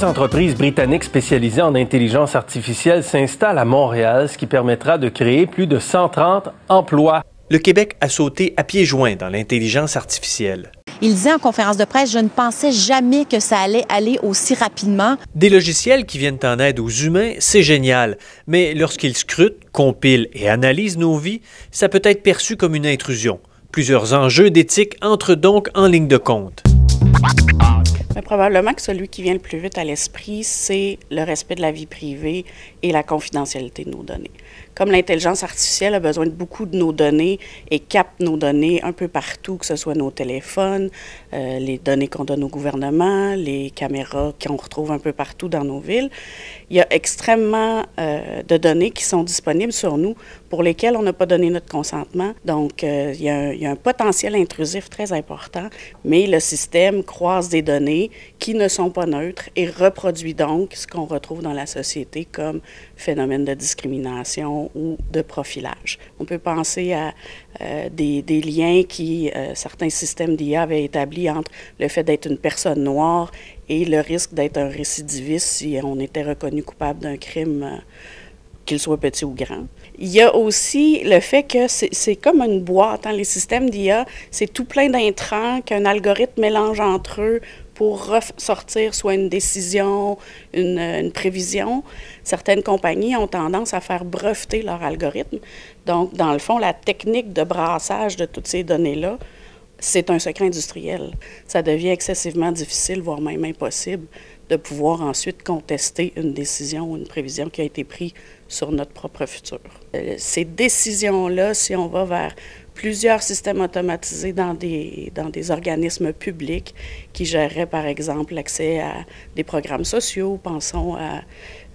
entreprise britannique spécialisée en intelligence artificielle s'installe à Montréal, ce qui permettra de créer plus de 130 emplois. Le Québec a sauté à pieds joints dans l'intelligence artificielle. Il disait en conférence de presse, je ne pensais jamais que ça allait aller aussi rapidement. Des logiciels qui viennent en aide aux humains, c'est génial. Mais lorsqu'ils scrutent, compilent et analysent nos vies, ça peut être perçu comme une intrusion. Plusieurs enjeux d'éthique entrent donc en ligne de compte. Mais probablement que celui qui vient le plus vite à l'esprit, c'est le respect de la vie privée et la confidentialité de nos données. Comme l'intelligence artificielle a besoin de beaucoup de nos données et capte nos données un peu partout, que ce soit nos téléphones, les données qu'on donne au gouvernement, les caméras qu'on retrouve un peu partout dans nos villes, il y a extrêmement de données qui sont disponibles sur nous pour lesquelles on n'a pas donné notre consentement. Donc, il y a un potentiel intrusif très important, mais le système croise des données qui ne sont pas neutres et reproduit donc ce qu'on retrouve dans la société comme phénomène de discrimination ou de profilage. On peut penser à des liens qui certains systèmes d'IA avaient établis entre le fait d'être une personne noire et le risque d'être un récidiviste si on était reconnu coupable d'un crime, qu'il soit petit ou grand. Il y a aussi le fait que c'est comme une boîte, hein, les systèmes d'IA, c'est tout plein d'intrants qu'un algorithme mélange entre eux pour ressortir soit une décision, une prévision. Certaines compagnies ont tendance à faire breveter leur algorithme. Donc, dans le fond, la technique de brassage de toutes ces données-là, c'est un secret industriel. Ça devient excessivement difficile, voire même impossible, de pouvoir ensuite contester une décision ou une prévision qui a été prise sur notre propre futur. Ces décisions-là, si on va vers plusieurs systèmes automatisés dans des organismes publics qui géreraient, par exemple, l'accès à des programmes sociaux, pensons à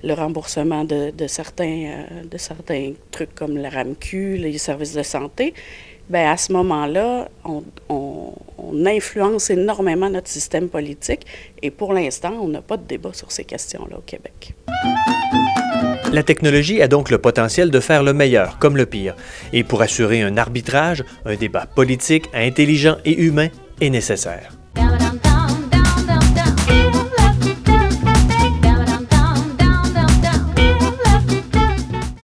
le remboursement de certains trucs comme la RAMQ, les services de santé, bien, à ce moment-là, on influence énormément notre système politique et pour l'instant, on n'a pas de débat sur ces questions-là au Québec. La technologie a donc le potentiel de faire le meilleur comme le pire. Et pour assurer un arbitrage, un débat politique, intelligent et humain est nécessaire.